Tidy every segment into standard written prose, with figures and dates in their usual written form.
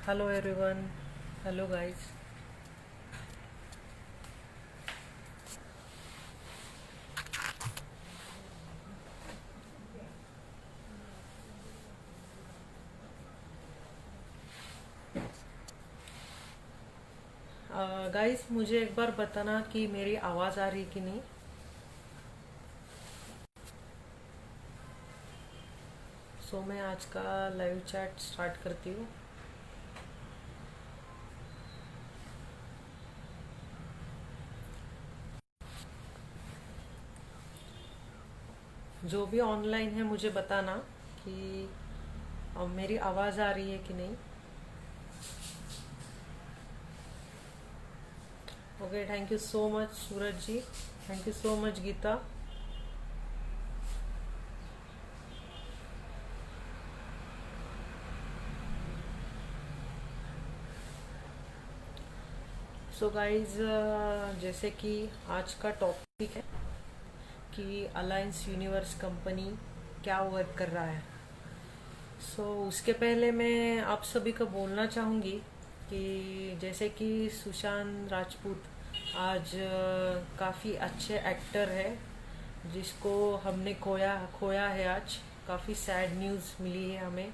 Hello everyone. Hello guys. Guys मुझे एक बार बताना कि मेरी आवाज़ आ रही कि नहीं। मैं आज का लाइव चैट स्टार्ट करती हूँ। जो भी ऑनलाइन है मुझे बताना कि मेरी आवाज़ आ रही है कि नहीं। Okay, thank you so much Suraj ji. Thank you so much Geeta. Guys, जैसे कि आज का टॉपिक है कि अलायंस यूनिवर्स कंपनी क्या वर्क कर रहा है। उसके पहले मैं आप सभी को बोलना चाहूँगी कि जैसे कि सुशांत राजपूत आज काफ़ी अच्छे एक्टर है जिसको हमने खोया खोया है आज। काफ़ी सैड न्यूज़ मिली है हमें,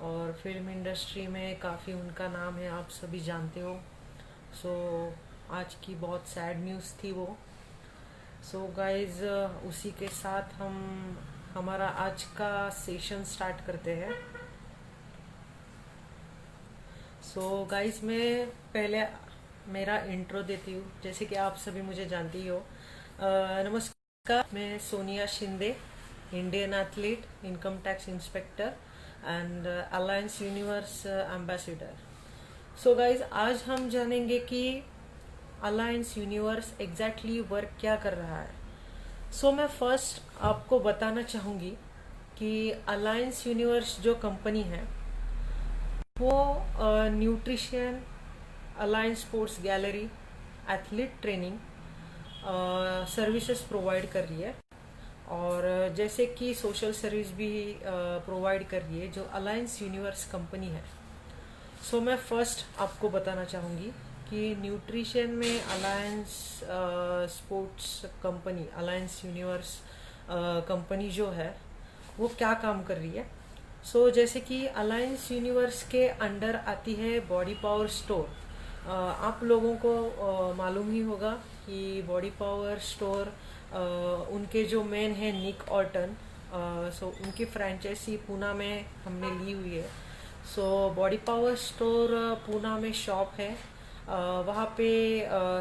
और फिल्म इंडस्ट्री में काफ़ी उनका नाम है, आप सभी जानते हो। सो आज की बहुत सैड न्यूज़ थी वो। गाइज, उसी के साथ हम हमारा आज का सेशन स्टार्ट करते हैं। गाइस, मैं पहले मेरा इंट्रो देती हूँ। जैसे कि आप सभी मुझे जानती हो। नमस्कार, मैं Sonia Shinde, Indian athlete, income tax inspector and alliance universe ambassador. Guys, आज हम जानेंगे कि अलायंस यूनिवर्स एग्जैक्टली वर्क क्या कर रहा है। मैं फर्स्ट आपको बताना चाहूँगी कि अलायंस यूनिवर्स जो कंपनी है वो nutrition, alliance sports gallery, athlete training services provide कर रही है। और जैसे कि सोशल सर्विस भी प्रोवाइड कर रही है जो अलायंस यूनिवर्स कंपनी है। मैं फर्स्ट आपको बताना चाहूँगी कि न्यूट्रिशन में alliance sports company, alliance universe company जो है वो क्या काम कर रही है। जैसे कि अलायंस यूनिवर्स के अंडर आती है बॉडी पावर स्टोर। आप लोगों को मालूम ही होगा कि बॉडी पावर स्टोर उनके जो मेन है निक ऑर्टन। उनकी फ्रेंचाइजी पूना में हमने ली हुई है। बॉडी पावर स्टोर पूना में शॉप है। वहाँ पे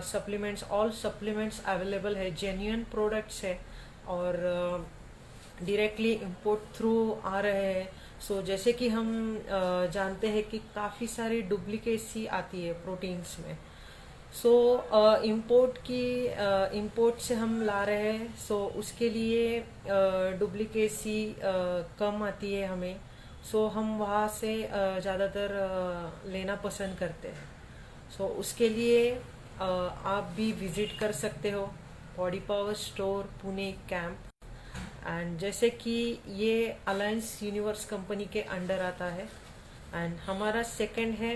सप्लीमेंट्स, ऑल सप्लीमेंट्स अवेलेबल है, जेन्युइन प्रोडक्ट्स है और डायरेक्टली इंपोर्ट थ्रू आ रहे हैं। जैसे कि हम जानते हैं कि काफ़ी सारी डुप्लीकेसी आती है प्रोटीन्स में। इंपोर्ट से हम ला रहे हैं। उसके लिए डुप्लीकेसी कम आती है हमें। हम वहाँ से ज़्यादातर लेना पसंद करते हैं। उसके लिए आप भी विजिट कर सकते हो body power store Pune camp. And जैसे कि ये अलायंस यूनिवर्स कंपनी के अंडर आता है। एंड हमारा सेकंड है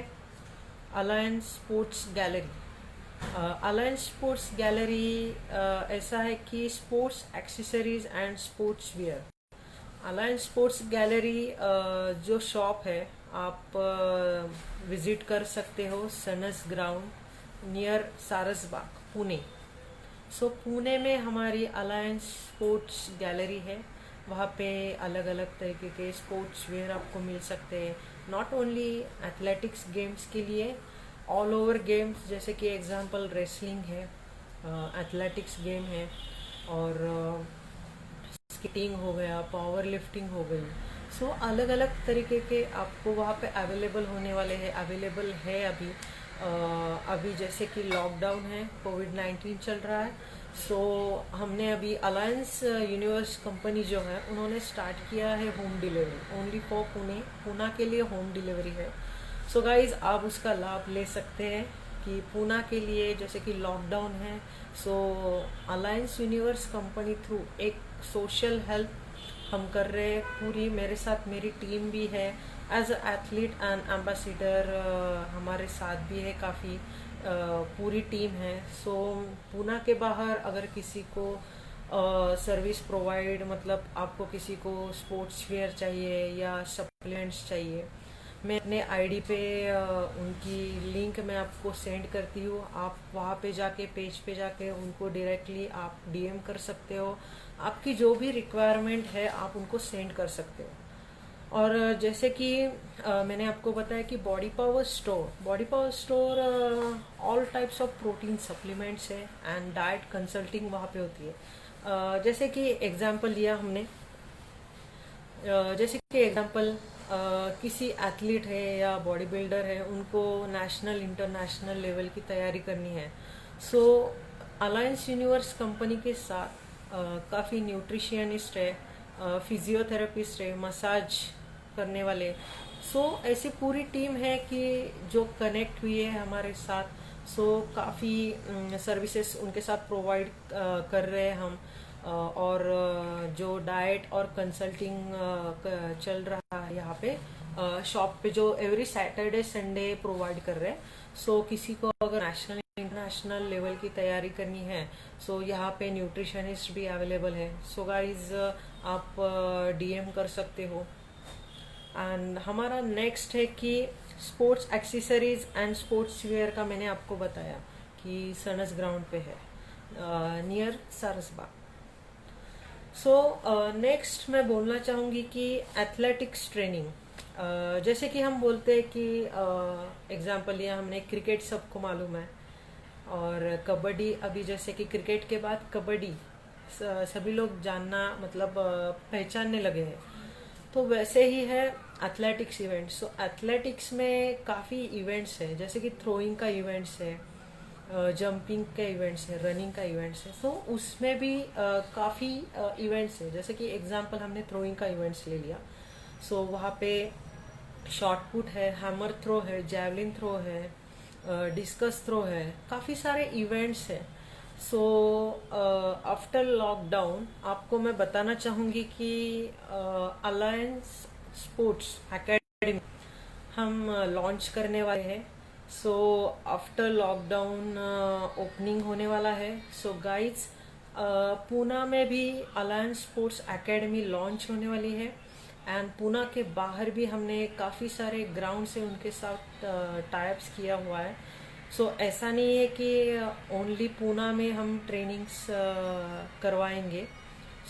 alliance sports gallery. Alliance sports gallery ऐसा है कि sports accessories and sports wear. Alliance sports gallery जो शॉप है आप विजिट कर सकते हो sons ground near Saras Baug Pune. Pune में हमारी अलायंस स्पोर्ट्स गैलरी है। वहाँ पे अलग अलग तरीके के स्पोर्ट्स वेयर आपको मिल सकते हैं। नॉट ओनली एथलेटिक्स गेम्स के लिए, ऑल ओवर गेम्स, जैसे कि एग्जांपल रेसलिंग है, एथलेटिक्स गेम है, और स्कीटिंग हो गया, पावर लिफ्टिंग हो गई। अलग अलग तरीके के आपको वहाँ पे अवेलेबल होने वाले हैं, अवेलेबल है अभी। अभी जैसे कि लॉकडाउन है, कोविड-19 चल रहा है। हमने अभी अलायंस यूनिवर्स कंपनी जो है उन्होंने स्टार्ट किया है home delivery, only for Pune, Poona के लिए होम डिलीवरी है। गाइज, आप उसका लाभ ले सकते हैं कि पूना के लिए जैसे कि लॉकडाउन है। अलायंस यूनिवर्स कंपनी थ्रू एक सोशल हेल्प हम कर रहे हैं। पूरी मेरे साथ मेरी टीम भी है, as a athlete and ambassador हमारे साथ भी है काफ़ी पूरी टीम है। सो पूना के बाहर अगर किसी को सर्विस प्रोवाइड, मतलब आपको किसी को स्पोर्ट्स वेयर चाहिए या सप्लीमेंट्स चाहिए, मैं अपने आईडी पे उनकी लिंक मैं आपको सेंड करती हूँ। आप वहाँ पे जाके, पेज पे जाके उनको डायरेक्टली आप डीएम कर सकते हो। आपकी जो भी रिक्वायरमेंट है आप उनको सेंड कर सकते हो। और जैसे कि मैंने आपको बताया कि body power store all types of protein supplements है एंड डाइट कंसल्टिंग वहाँ पे होती है। जैसे कि एग्जांपल लिया हमने, जैसे कि एग्जांपल किसी एथलीट है या बॉडी बिल्डर है, उनको नेशनल इंटरनेशनल लेवल की तैयारी करनी है। सो अलायंस यूनिवर्स कंपनी के साथ काफ़ी न्यूट्रिशियनिस्ट है, फिजियोथेरेपिस्ट है, मसाज करने वाले। सो ऐसी पूरी टीम है कि जो कनेक्ट हुई है हमारे साथ। सो काफ़ी सर्विसेज उनके साथ प्रोवाइड कर रहे हैं हम। और जो डाइट और कंसल्टिंग चल रहा है यहाँ पे शॉप पे, जो एवरी सैटरडे संडे प्रोवाइड कर रहे हैं। सो किसी को अगर नेशनल इंटरनेशनल लेवल की तैयारी करनी है, सो यहाँ पे न्यूट्रिशनिस्ट भी अवेलेबल है। सो गाइज आप डीएम कर सकते हो। एंड हमारा नेक्स्ट है कि sports accessories and sports wear का मैंने आपको बताया कि सनस ग्राउंड पे है, नियर सारसबाग। सो नेक्स्ट मैं बोलना चाहूँगी कि एथलेटिक्स ट्रेनिंग, जैसे कि हम बोलते हैं कि एग्जांपल लिया हमने, क्रिकेट सबको मालूम है और कबड्डी, अभी जैसे कि क्रिकेट के बाद कबड्डी सभी लोग जानना, मतलब पहचानने लगे हैं। तो वैसे ही है एथलेटिक्स इवेंट्स। सो एथलेटिक्स में काफ़ी इवेंट्स है, जैसे कि थ्रोइंग का इवेंट्स है, जंपिंग के इवेंट्स है, रनिंग का इवेंट्स है। सो उसमें भी काफ़ी इवेंट्स है। जैसे कि एग्जांपल हमने थ्रोइंग का इवेंट्स ले लिया। सो वहाँ पे शॉर्ट पुट है, हैमर थ्रो है, जैवलिन थ्रो है, डिस्कस थ्रो है, काफ़ी सारे इवेंट्स है। सो आफ्टर लॉकडाउन आपको मैं बताना चाहूँगी कि अलायंस स्पोर्ट्स एकेडमी हम लॉन्च करने वाले हैं। सो आफ्टर लॉकडाउन ओपनिंग होने वाला है। सो गाइज पूना में भी अलायंस स्पोर्ट्स एकेडमी लॉन्च होने वाली है। एंड पूना के बाहर भी हमने काफ़ी सारे ग्राउंड से उनके साथ टाइप्स किया हुआ है। सो ऐसा नहीं है कि ओनली पूना में हम ट्रेनिंग्स करवाएंगे।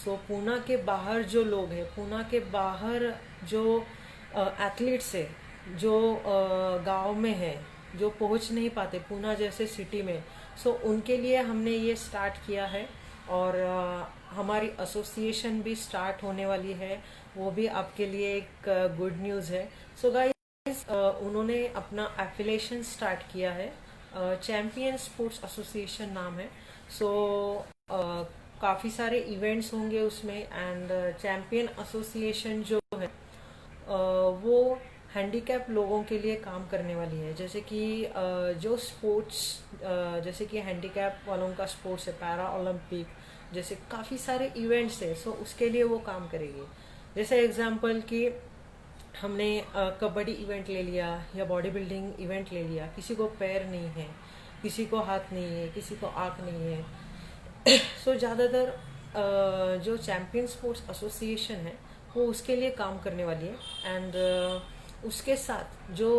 सो पूना के बाहर जो लोग हैं, पूना के बाहर जो एथलीट्स है, जो गांव में है, जो पहुंच नहीं पाते पूना जैसे सिटी में, सो उनके लिए हमने ये स्टार्ट किया है। और हमारी एसोसिएशन भी स्टार्ट होने वाली है, वो भी आपके लिए एक गुड न्यूज़ है। सो गाइस उन्होंने अपना एफिलिएशन स्टार्ट किया है, चैंपियन स्पोर्ट्स एसोसिएशन नाम है। सो काफ़ी सारे इवेंट्स होंगे उसमें। एंड चैंपियन एसोसिएशन जो है वो हैंडीकैप लोगों के लिए काम करने वाली है। जैसे कि जो स्पोर्ट्स, जैसे कि हैंडीकैप वालों का स्पोर्ट्स है, पैरा ओलंपिक जैसे काफ़ी सारे इवेंट्स है। सो उसके लिए वो काम करेगी। जैसे एग्जांपल कि हमने कबड्डी इवेंट ले लिया या बॉडी बिल्डिंग इवेंट ले लिया, किसी को पैर नहीं है, किसी को हाथ नहीं है, किसी को आँख नहीं है। सो ज़्यादातर जो चैंपियन स्पोर्ट्स एसोसिएशन है वो उसके लिए काम करने वाली है। एंड उसके साथ जो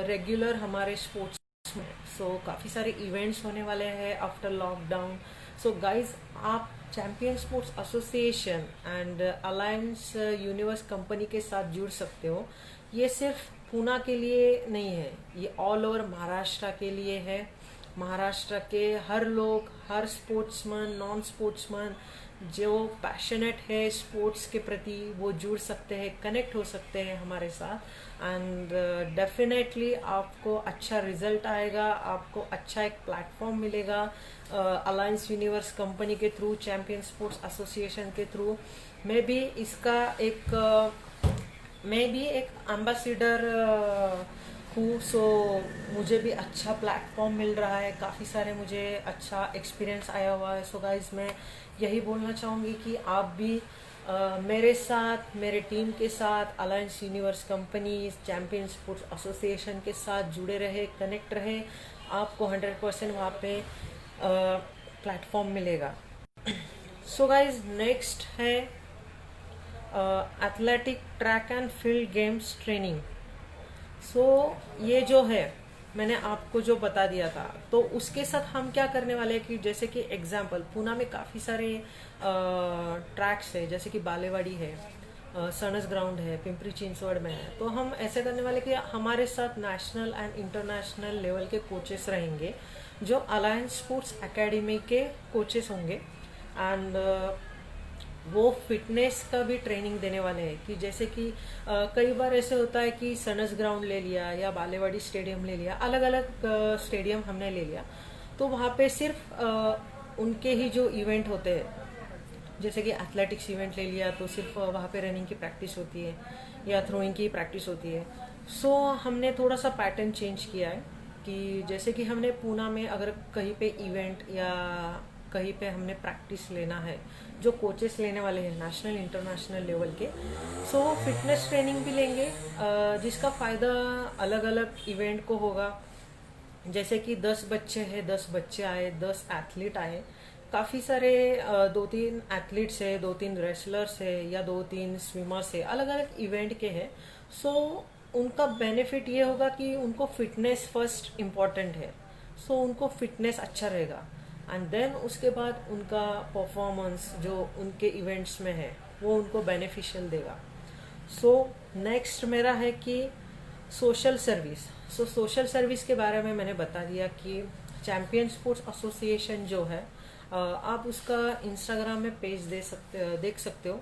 रेगुलर हमारे स्पोर्ट्स में, सो काफ़ी सारे इवेंट्स होने वाले हैं आफ्टर लॉकडाउन। सो गाइज आप champion sports association and alliance universe company के साथ जुड़ सकते हो। ये सिर्फ पूना के लिए नहीं है, ये ऑल ओवर महाराष्ट्र के लिए है। महाराष्ट्र के हर लोग, हर स्पोर्ट्समैन, नॉन स्पोर्ट्समैन जो पैशनेट है स्पोर्ट्स के प्रति, वो जुड़ सकते हैं, कनेक्ट हो सकते हैं हमारे साथ। एंड डेफिनेटली आपको अच्छा रिजल्ट आएगा, आपको अच्छा एक प्लेटफॉर्म मिलेगा अलायंस यूनिवर्स कंपनी के थ्रू, चैंपियन स्पोर्ट्स एसोसिएशन के थ्रू। मैं भी इसका मैं भी एक एम्बेसडर हूँ। सो मुझे भी अच्छा प्लेटफॉर्म मिल रहा है, काफ़ी सारे मुझे अच्छा एक्सपीरियंस आया हुआ है। सो गाइज मैं यही बोलना चाहूँगी कि आप भी मेरे साथ, मेरे टीम के साथ, alliance universe company, champion sports association के साथ जुड़े रहे, कनेक्ट रहे। आपको 100% वहाँ पे प्लेटफॉर्म मिलेगा। सो गाइज, नेक्स्ट है athletic track and field games training. So ये जो है, मैंने आपको जो बता दिया था, तो उसके साथ हम क्या करने वाले हैं कि जैसे कि एग्जाम्पल, पूना में काफ़ी सारे ट्रैक्स है, जैसे कि बालेवाड़ी है, सनस ग्राउंड है, पिंपरी चिंचवड़ में है। तो हम ऐसे करने वाले कि हमारे साथ नेशनल एंड इंटरनेशनल लेवल के कोचेस रहेंगे, जो अलायंस स्पोर्ट्स एकेडमी के कोचेस होंगे। एंड वो फिटनेस का भी ट्रेनिंग देने वाले हैं कि जैसे कि कई बार ऐसे होता है कि सनस ग्राउंड ले लिया या बालेवाड़ी स्टेडियम ले लिया, अलग अलग स्टेडियम हमने ले लिया, तो वहाँ पे सिर्फ उनके ही जो इवेंट होते हैं, जैसे कि एथलेटिक्स इवेंट ले लिया तो सिर्फ वहाँ पे रनिंग की प्रैक्टिस होती है या थ्रोइंग की प्रैक्टिस होती है। सो हमने थोड़ा सा पैटर्न चेंज किया है कि जैसे कि हमने पूना में अगर कहीं पे इवेंट या कहीं पे हमने प्रैक्टिस लेना है, जो कोचेस लेने वाले हैं नेशनल इंटरनेशनल लेवल के, सो फिटनेस ट्रेनिंग भी लेंगे, जिसका फ़ायदा अलग अलग इवेंट को होगा। जैसे कि 10 बच्चे हैं, 10 बच्चे आए, 10 एथलीट आए, काफ़ी सारे 2-3 एथलीट्स है, 2-3 रेसलर्स है या 2-3 स्विमर्स है, अलग अलग इवेंट के हैं। सो उनका बेनिफिट ये होगा कि उनको फिटनेस फर्स्ट इम्पॉर्टेंट है, सो उनको फिटनेस अच्छा रहेगा, एंड देन उसके बाद उनका परफॉर्मेंस जो उनके इवेंट्स में है वो उनको बेनिफिशियल देगा। सो नेक्स्ट मेरा है कि सोशल सर्विस। सो सोशल सर्विस के बारे में मैंने बता दिया कि चैंपियन स्पोर्ट्स एसोसिएशन जो है, आप उसका इंस्टाग्राम में पेज देख सकते हो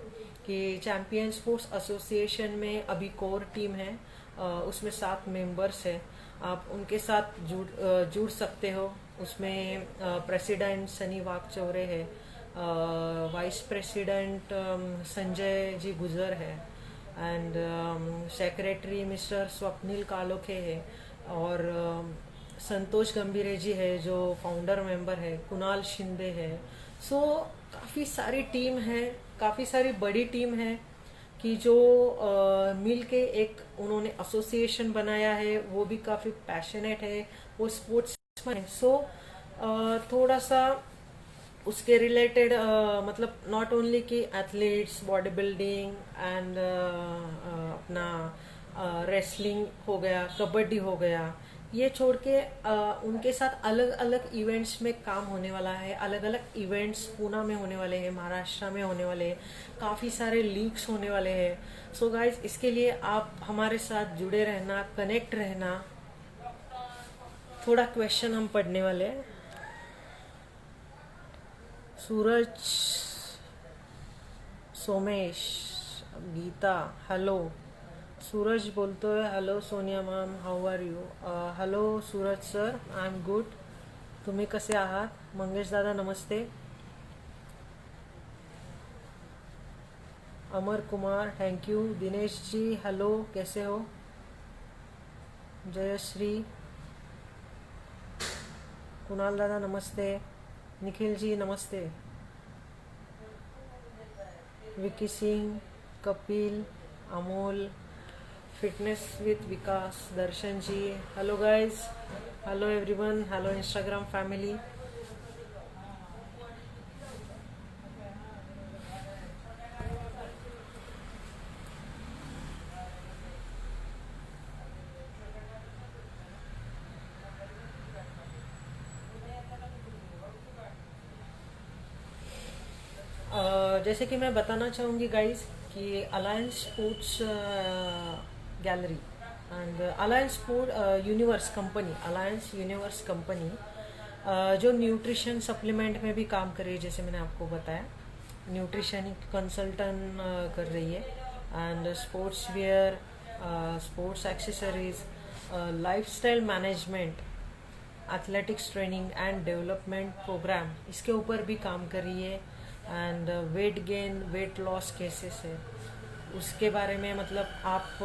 कि चैंपियन स्पोर्ट्स एसोसिएशन में अभी कोर टीम है, उसमें 7 मेंबर्स है। आप उनके साथ जुड़ सकते हो। उसमें प्रेसिडेंट सनी वाकचौरे है, वाइस प्रेसिडेंट संजय जी गुजर है, एंड सेक्रेटरी मिस्टर स्वप्निल कालोखे है, और संतोष गंभीरे जी है जो फाउंडर मेंबर है, कुणाल शिंदे है। सो काफ़ी सारी टीम है, काफ़ी सारी बड़ी टीम है कि जो मिल के एक उन्होंने एसोसिएशन बनाया है, वो भी काफ़ी पैशनेट है, वो स्पोर्ट्स में है। सो थोड़ा सा उसके रिलेटेड मतलब नॉट ओनली कि एथलीट्स, बॉडी बिल्डिंग एंड अपना रेसलिंग हो गया, कबड्डी हो गया, ये छोड़ के उनके साथ अलग अलग इवेंट्स में काम होने वाला है। अलग अलग इवेंट्स पूना में होने वाले हैं, महाराष्ट्र में होने वाले हैं, काफ़ी सारे लीग्स होने वाले हैं। सो गाइज, इसके लिए आप हमारे साथ जुड़े रहना, कनेक्ट रहना। थोड़ा क्वेश्चन हम पढ़ने वाले हैं। सूरज, सोमेश, गीता, हेलो। सूरज बोलते है hello Sonia ma'am, how are you? Hello Suraj sir, I am good. तुम्ही कसे आहात? मंगेश दादा नमस्ते. Amar Kumar, thank you. Dinesh ji hello, कैसे हो? जयश्री, कुणाल दादा नमस्ते. निखिल जी नमस्ते. Vicky Singh, Kapil, Amol, fitness with Vikas, Darshan ji, hello guys, hello everyone, hello Instagram family. जैसे कि मैं बताना चाहूँगी गाइज कि Alliance sports gallery and alliance sport universe company, alliance universe company जो न्यूट्रिशन सप्लीमेंट में भी काम कर रही है, जैसे मैंने आपको बताया, न्यूट्रिशन कंसल्टेंट कर रही है, and sports wear, sports accessories, lifestyle management, athletics training and development programme, इसके ऊपर भी काम कर रही है, and weight gain, weight loss cases है. उसके बारे में मतलब आप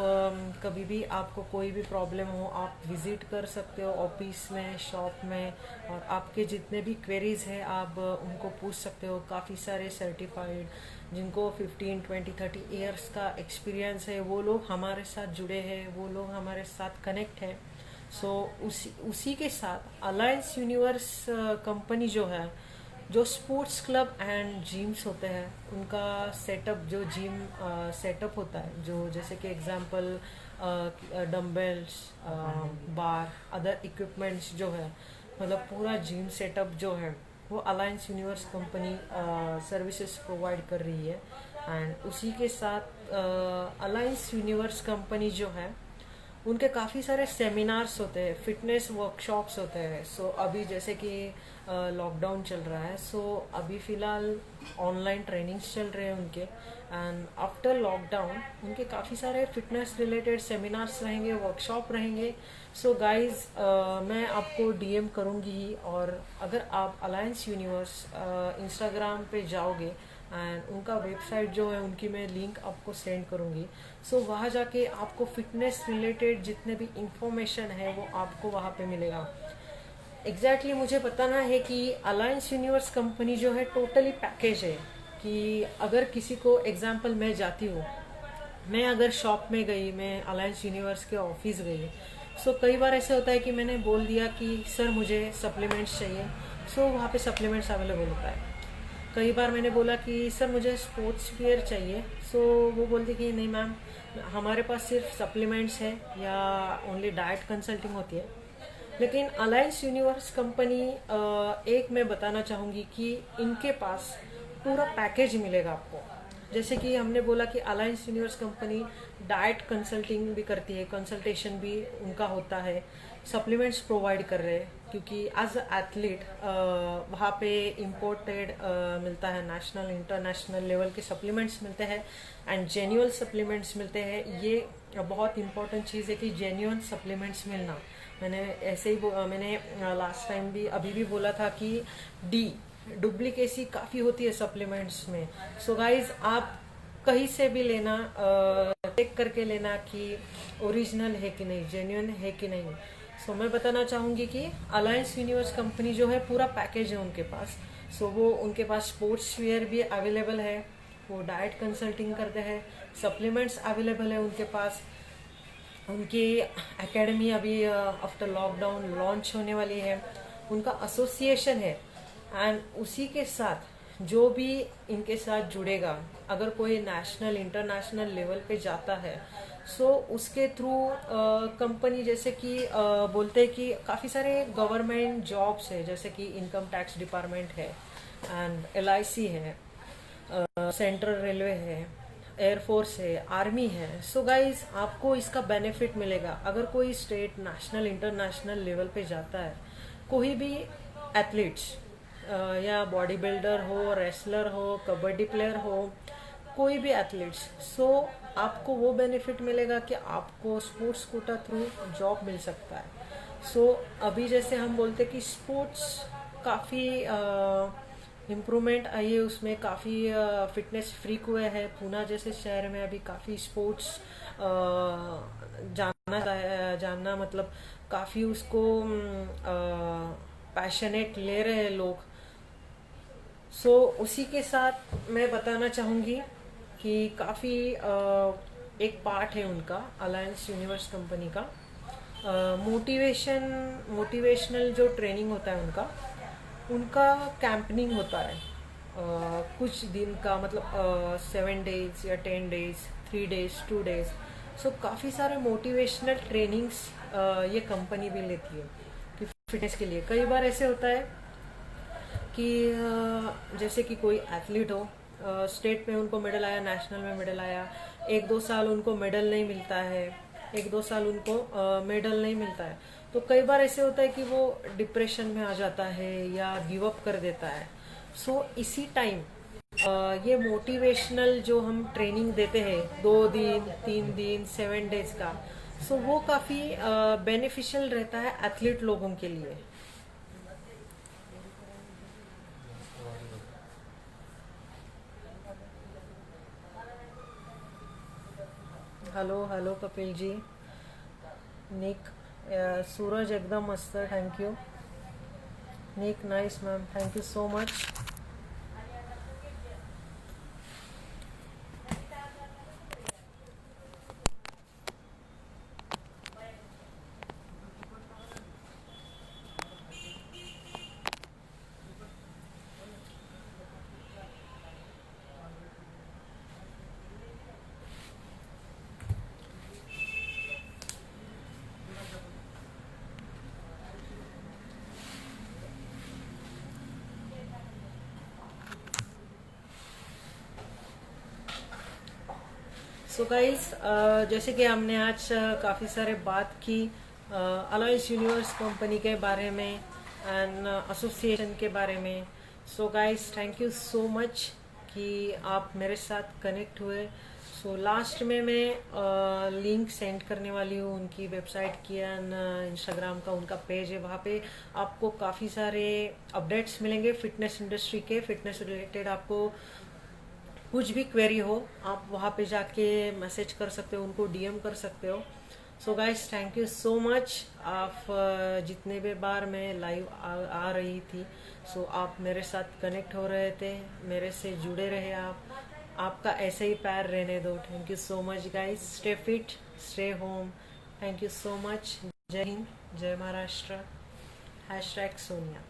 कभी भी आपको कोई भी प्रॉब्लम हो आप विज़िट कर सकते हो ऑफिस में, शॉप में, और आपके जितने भी क्वेरीज हैं आप उनको पूछ सकते हो। काफ़ी सारे सर्टिफाइड जिनको 15, 20, 30 इयर्स का एक्सपीरियंस है वो लोग हमारे साथ जुड़े हैं, वो लोग हमारे साथ कनेक्ट हैं। सो उसी के साथ अलायंस यूनिवर्स कंपनी जो है, जो स्पोर्ट्स क्लब एंड जिम्स होते हैं उनका सेटअप, जो जिम सेटअप होता है, जो जैसे कि एग्जांपल डम्बल्स, बार, अदर इक्विपमेंट्स जो है, मतलब पूरा जिम सेटअप जो है वो alliance universe company services provide कर रही है। एंड उसी के साथ अलायंस यूनिवर्स कंपनी जो है उनके काफ़ी सारे सेमिनार्स होते हैं, फिटनेस वर्कशॉप्स होते हैं। सो अभी जैसे कि लॉकडाउन चल रहा है, सो अभी फ़िलहाल ऑनलाइन ट्रेनिंग्स चल रहे हैं उनके। एंड आफ्टर लॉकडाउन उनके काफ़ी सारे फिटनेस रिलेटेड सेमिनार्स रहेंगे, वर्कशॉप रहेंगे। सो गाइस, मैं आपको डीएम करूँगी ही, और अगर आप अलायंस यूनिवर्स इंस्टाग्राम पे जाओगे एंड उनका वेबसाइट जो है उनकी मैं लिंक आपको सेंड करूँगी। सो वहाँ जाके आपको फिटनेस रिलेटेड जितने भी इंफॉर्मेशन है वो आपको वहाँ पे मिलेगा। एग्जैक्टली मुझे बताना है कि अलायंस यूनिवर्स कंपनी जो है टोटली पैकेज है। कि अगर किसी को एग्जांपल मैं जाती हूँ, मैं अगर शॉप में गई, मैं अलायंस यूनिवर्स के ऑफिस गई, सो कई बार ऐसे होता है कि मैंने बोल दिया कि सर मुझे सप्लीमेंट्स चाहिए, सो वहाँ पे सप्लीमेंट्स अवेलेबल होता है। कई बार मैंने बोला कि सर मुझे स्पोर्ट्स वेयर चाहिए, सो वो बोलती कि नहीं मैम, हमारे पास सिर्फ सप्लीमेंट्स है या ओनली डाइट कंसल्टिंग होती है। लेकिन अलायंस यूनिवर्स कंपनी, एक मैं बताना चाहूँगी कि इनके पास पूरा पैकेज मिलेगा आपको। जैसे कि हमने बोला कि alliance universe company diet consulting भी करती है, कंसल्टेशन भी उनका होता है, सप्लीमेंट्स प्रोवाइड कर रहे हैं, क्योंकि एज अ एथलीट वहाँ पे इम्पोर्टेड मिलता है, नेशनल इंटरनेशनल लेवल के सप्लीमेंट्स मिलते हैं एंड जेन्युइन सप्लीमेंट्स मिलते हैं। ये बहुत इंपॉर्टेंट चीज़ है कि जेन्युइन सप्लीमेंट्स मिलना। मैंने ऐसे ही मैंने लास्ट टाइम भी अभी भी बोला था कि डी डुप्लीकेसी काफ़ी होती है सप्लीमेंट्स में। सो गाइज, आप कहीं से भी लेना, चेक करके लेना कि ओरिजिनल है कि नहीं, जेन्युइन है कि नहीं। सो मैं बताना चाहूँगी कि अलायंस यूनिवर्स कंपनी जो है पूरा पैकेज है उनके पास। सो वो उनके पास स्पोर्ट्स वेयर भी अवेलेबल है, वो डाइट कंसल्टिंग करते हैं, सप्लीमेंट्स अवेलेबल है उनके पास। उनकी एकेडमी अभी आफ्टर लॉकडाउन लॉन्च होने वाली है, उनका एसोसिएशन है। एंड उसी के साथ जो भी इनके साथ जुड़ेगा, अगर कोई नेशनल इंटरनेशनल लेवल पे जाता है, सो उसके थ्रू कंपनी, जैसे कि बोलते हैं कि काफ़ी सारे गवर्नमेंट जॉब्स है, जैसे कि इनकम टैक्स डिपार्टमेंट है एंड एलआईसी है, सेंट्रल रेलवे है, एयरफोर्स है, आर्मी है। सो गाइज, आपको इसका बेनिफिट मिलेगा अगर कोई स्टेट, नेशनल, इंटरनेशनल लेवल पे जाता है। कोई भी एथलीट्स, या बॉडी बिल्डर हो, रेसलर हो, कबड्डी प्लेयर हो, कोई भी एथलीट्स, सो आपको वो बेनिफिट मिलेगा कि आपको स्पोर्ट्स कोटा थ्रू जॉब मिल सकता है। सो अभी जैसे हम बोलते कि स्पोर्ट्स काफ़ी इम्प्रूवमेंट आई है, उसमें काफ़ी फिटनेस फ्रीक हुए हैं। पूना जैसे शहर में अभी काफ़ी स्पोर्ट्स जानना मतलब काफ़ी उसको पैशनेट ले रहे हैं लोग। सो उसी के साथ मैं बताना चाहूँगी कि काफ़ी एक पार्ट है उनका, अलायंस यूनिवर्स कंपनी का मोटिवेशनल जो ट्रेनिंग होता है उनका, उनका कैंपनिंग होता है कुछ दिन का, मतलब 7 डेज या 10 डेज, 3 डेज, 2 डेज। सो काफ़ी सारे मोटिवेशनल ट्रेनिंग्स ये कंपनी भी लेती है कि फिटनेस के लिए। कई बार ऐसे होता है कि जैसे कि कोई एथलीट हो, स्टेट में उनको मेडल आया, नेशनल में मेडल आया, 1-2 साल उनको मेडल नहीं मिलता है, 1-2 साल उनको मेडल नहीं मिलता है, तो कई बार ऐसे होता है कि वो डिप्रेशन में आ जाता है या गिव अप कर देता है। सो इसी टाइम ये मोटिवेशनल जो हम ट्रेनिंग देते हैं 2 दिन, 3 दिन, 7 डेज का, सो वो काफ़ी बेनिफिशियल रहता है एथलीट लोगों के लिए। Hello hello Kapil ji. निक सूरज एकदम मस्त, थँक्यू. निक nice ma'am, thank you so much. So guys, जैसे कि हमने आज काफ़ी सारे बात की अलायंस यूनिवर्स कंपनी के बारे में एंड एसोसिएशन के बारे में. So guys, thank you so much कि आप मेरे साथ कनेक्ट हुए. सो लास्ट में मैं लिंक सेंड करने वाली हूँ उनकी वेबसाइट की एंड इंस्टाग्राम का उनका पेज है. वहाँ पे आपको काफ़ी सारे अपडेट्स मिलेंगे फिटनेस इंडस्ट्री के. फिटनेस रिलेटेड आपको कुछ भी क्वेरी हो, आप वहाँ पे जाके मैसेज कर सकते हो, उनको डीएम कर सकते हो. So guys, thank you so much. आप जितने भी बार मैं लाइव आ रही थी, सो आप मेरे साथ कनेक्ट हो रहे थे, मेरे से जुड़े रहे आप. आपका ऐसे ही प्यार रहने दो. Thank you so much guys. Stay fit, stay home. Thank you so much. जय हिंद, जय महाराष्ट्र. #सोनिया.